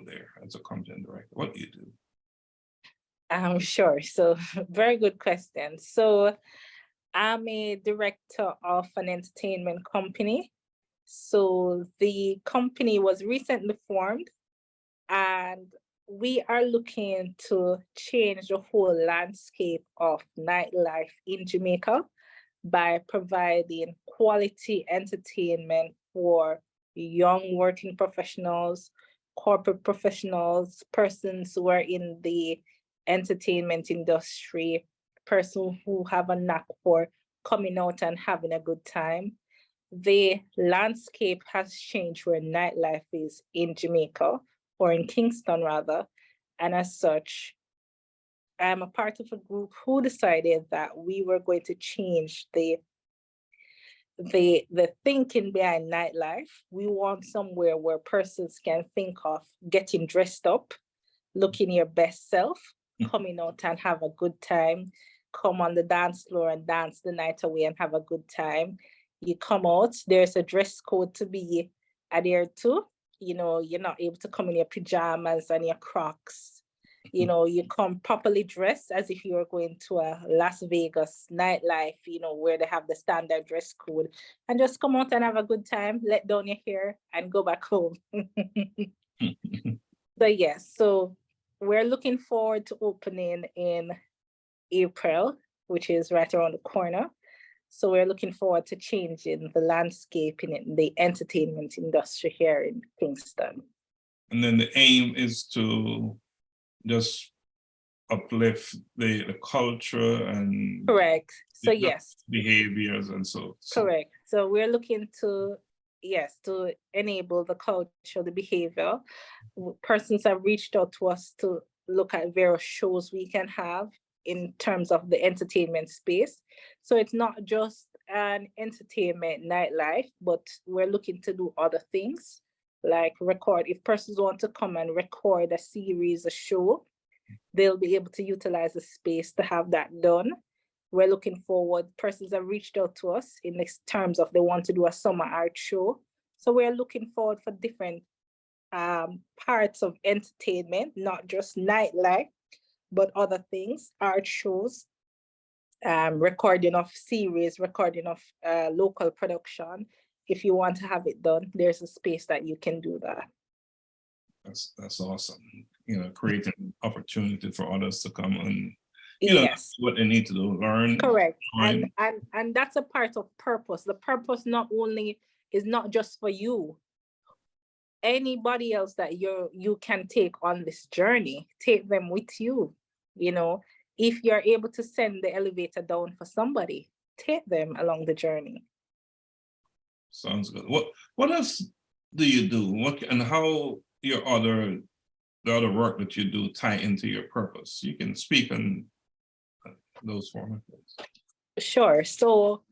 role there as a content director? What do you do? Sure. So very good question. So I'm a director of an entertainment company. So the company was recently formed, and we are looking to change the whole landscape of nightlife in Jamaica by providing quality entertainment for young working professionals, corporate professionals, persons who are in the entertainment industry, persons who have a knack for coming out and having a good time. The landscape has changed where nightlife is in Jamaica, or in Kingston rather, and as such, I'm a part of a group who decided that we were going to change the thinking behind nightlife. We want somewhere where persons can think of getting dressed up, looking your best self, coming out and have a good time, come on the dance floor and dance the night away and have a good time. You come out, there's a dress code to be adhered to. You know, you're not able to come in your pajamas and your Crocs. You know, you come properly dressed as if you were going to a Las Vegas nightlife, you know, where they have the standard dress code, and just come out and have a good time, let down your hair and go back home. So yes, so we're looking forward to opening in April, which is right around the corner. So we're looking forward to changing the landscape in the entertainment industry here in Kingston. And then the aim is to just uplift the culture and correct. So yes, behaviors and so. Correct. So we're looking to, yes, to enable the culture, the behavior. Persons have reached out to us to look at various shows we can have in terms of the entertainment space. So it's not just an entertainment nightlife, but we're looking to do other things like record. If persons want to come and record a series, a show, they'll be able to utilize the space to have that done. We're looking forward. Persons have reached out to us in terms of they want to do a summer art show. So we're looking forward for different parts of entertainment, not just nightlife, but other things, art shows, recording of series, recording of local production. If you want to have it done, there's a space that you can do that. That's awesome. You know, creating opportunity for others to come and yes, what they need to do, learn. Correct. And that's a part of purpose. The purpose not only is not just for you. Anybody else that you can take on this journey, take them with you. You know, if you're able to send the elevator down for somebody, take them along the journey. Sounds good. What else do you do? What and how the other work that you do tie into your purpose? You can speak on those formats. Sure. So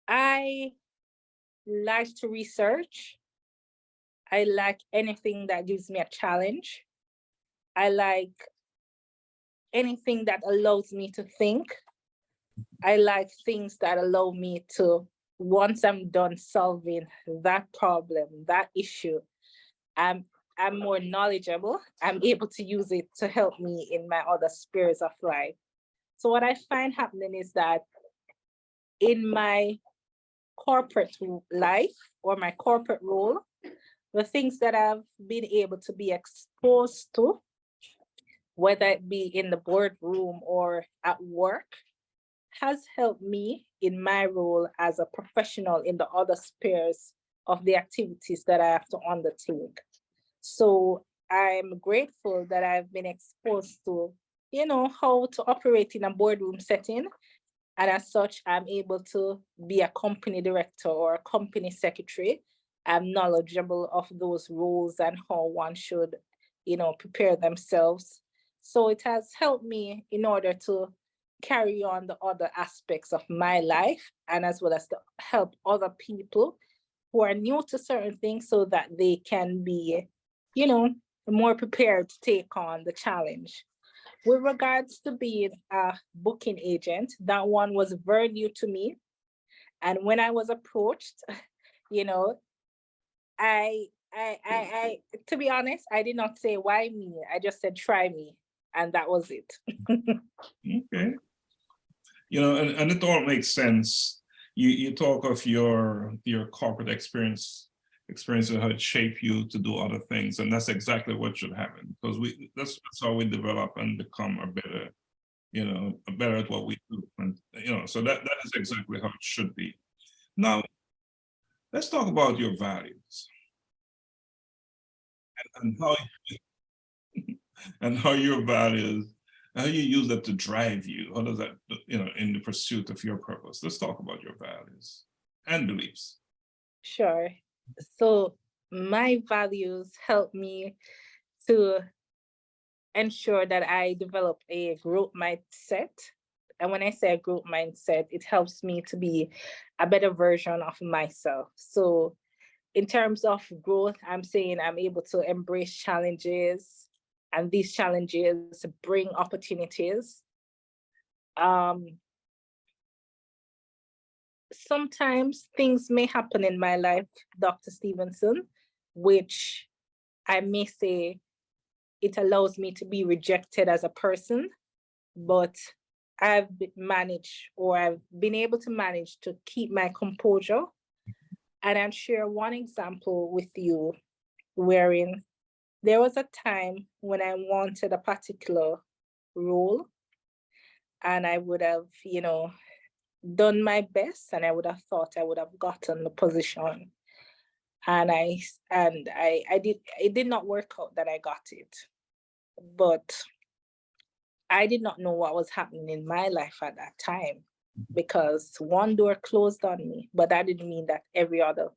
I like to research. I like anything that gives me a challenge. I like anything that allows me to think. I like things that allow me to, once I'm done solving that problem, that issue, I'm more knowledgeable. I'm able to use it to help me in my other spheres of life. So what I find happening is that in my corporate life or my corporate role, the things that I've been able to be exposed to, whether it be in the boardroom or at work, has helped me in my role as a professional in the other spheres of the activities that I have to undertake. So I'm grateful that I've been exposed to, how to operate in a boardroom setting. And as such, I'm able to be a company director or a company secretary. I'm knowledgeable of those roles and how one should, prepare themselves. So it has helped me in order to carry on the other aspects of my life, and as well as to help other people who are new to certain things so that they can be, more prepared to take on the challenge. With regards to being a booking agent, that one was very new to me. And when I was approached, I to be honest, I did not say why me. I just said try me, and that was it. Okay. And it all makes sense. You talk of your corporate experience and how it shaped you to do other things, and that's exactly what should happen, because that's how we develop and become better at what we do, and so that is exactly how it should be. Now, let's talk about your values and how and how your values, how you use that to drive you. How does that, in the pursuit of your purpose? Let's talk about your values and beliefs. Sure. So my values help me to ensure that I develop a growth mindset. And when I say a growth mindset, it helps me to be a better version of myself. So in terms of growth, I'm saying I'm able to embrace challenges, and these challenges bring opportunities. Sometimes things may happen in my life, Dr. Stephenson, which I may say it allows me to be rejected as a person, but I've managed, or I've been able to manage to keep my composure. And I'll share one example with you, wherein there was a time when I wanted a particular role, and I would have, done my best, and I would have thought I would have gotten the position. And it did not work out that I got it. But I did not know what was happening in my life at that time, because one door closed on me, but that didn't mean that every other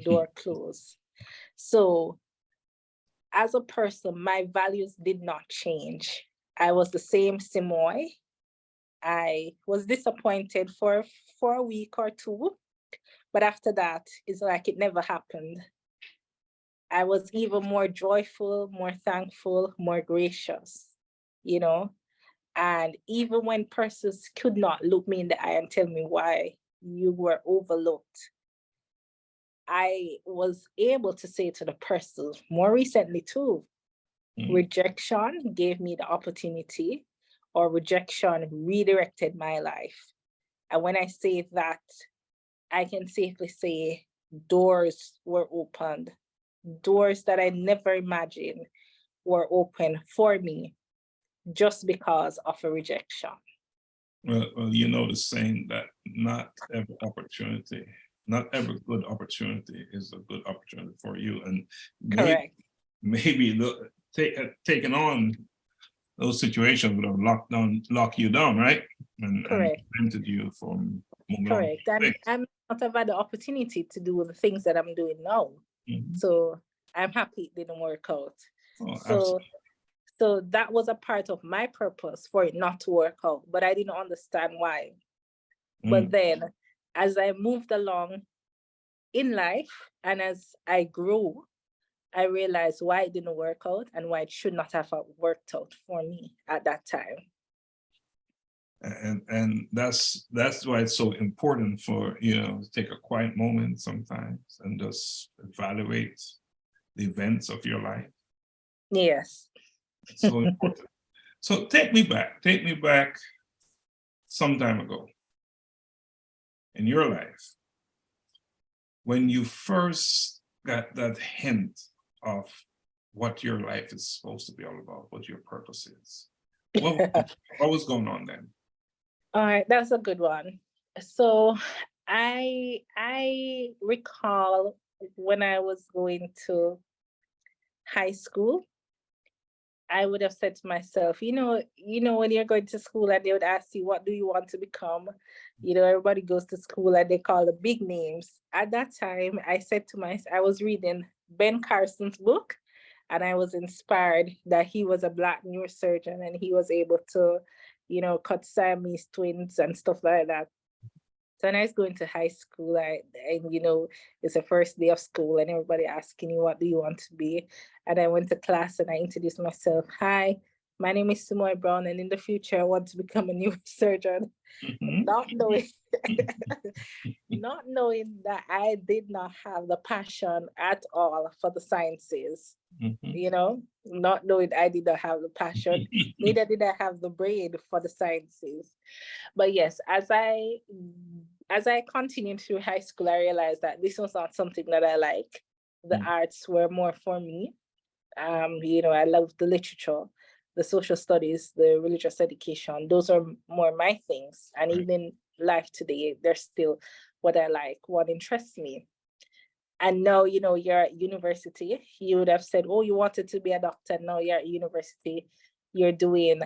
door closed. So as a person, my values did not change. I was the same Simoy. I was disappointed for a week or two, but after that, it's like it never happened. I was even more joyful, more thankful, more gracious, And even when persons could not look me in the eye and tell me why you were overlooked, I was able to say to the person, more recently too, rejection gave me the opportunity, or rejection redirected my life. And when I say that, I can safely say doors were opened. Doors that I never imagined were open for me just because of a rejection. Well, the saying that not every good opportunity is a good opportunity for you. And Correct. maybe taking on those situations would have locked you down, right? And prevented you from moving on. Correct. And I'm not have had the opportunity to do the things that I'm doing now. So I'm happy it didn't work out. So that was a part of my purpose, for it not to work out, but I didn't understand why. But then as I moved along in life, and as I grew, I realized why it didn't work out and why it should not have worked out for me at that time. And that's why it's so important for to take a quiet moment sometimes and just evaluate the events of your life. Yes. So important. So take me back some time ago in your life, when you first got that hint of what your life is supposed to be all about, what your purpose is. What was going on then? All right, that's a good one. So I recall when I was going to high school, I would have said to myself, when you're going to school and they would ask you, what do you want to become? Everybody goes to school and they call the big names. At that time, I said to myself, I was reading Ben Carson's book, and I was inspired that he was a Black neurosurgeon and he was able to, cut Siamese twins and stuff like that. So when I was going to high school, it's the first day of school and everybody asking you, what do you want to be? And I went to class and I introduced myself. Hi, My name is Simoy Brown, and in the future, I want to become a neurosurgeon. Mhm. Not knowing, not knowing that I did not have the passion at all for the sciences. Mhm. You know, not knowing I did not have the passion, neither did I have the brain for the sciences. But yes, as I continued through high school, I realized that this was not something that I like. The Mm. arts were more for me. You know, I love the literature, the social studies, the religious education. Those are more my things. And Right. even life today, they're still what I like, what interests me. And now, you know, you're at university, you would have said, oh, you wanted to be a doctor. Now you're at university, you're doing,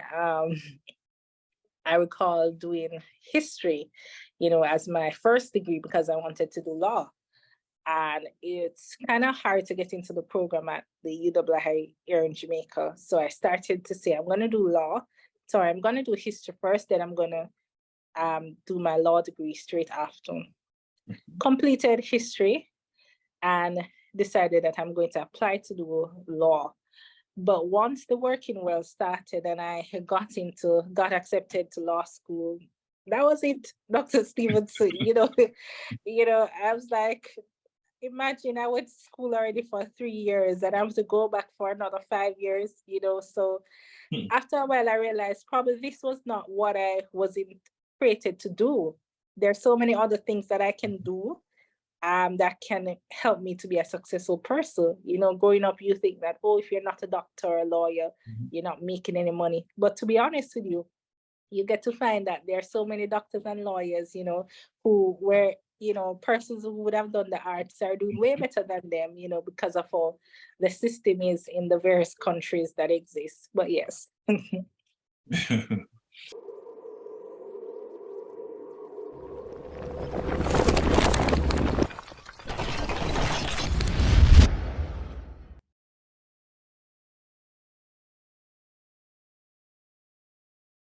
I recall doing history, you know, as my first degree because I wanted to do law. And it's kind of hard to get into the program at the UWI here in Jamaica. So I started to say, I'm going to do law. Sorry, I'm going to do history first, then I'm going to do my law degree straight after. Completed history and decided that I'm going to apply to do law. But once the working world started and I got accepted to law school, that was it, Dr. Stephenson. I was like, imagine I went to school already for 3 years and I have to go back for another 5 years, So Hmm. after a while, I realized probably this was not what I was created to do. There's so many other things that I can do that can help me to be a successful person. Growing up, you think that, oh, if you're not a doctor or a lawyer, Mhm. you're not making any money. But to be honest with you, you get to find that there are so many doctors and lawyers, who were, persons who would have done the arts are doing way better than them, because of how the system is in the various countries that exist. But yes.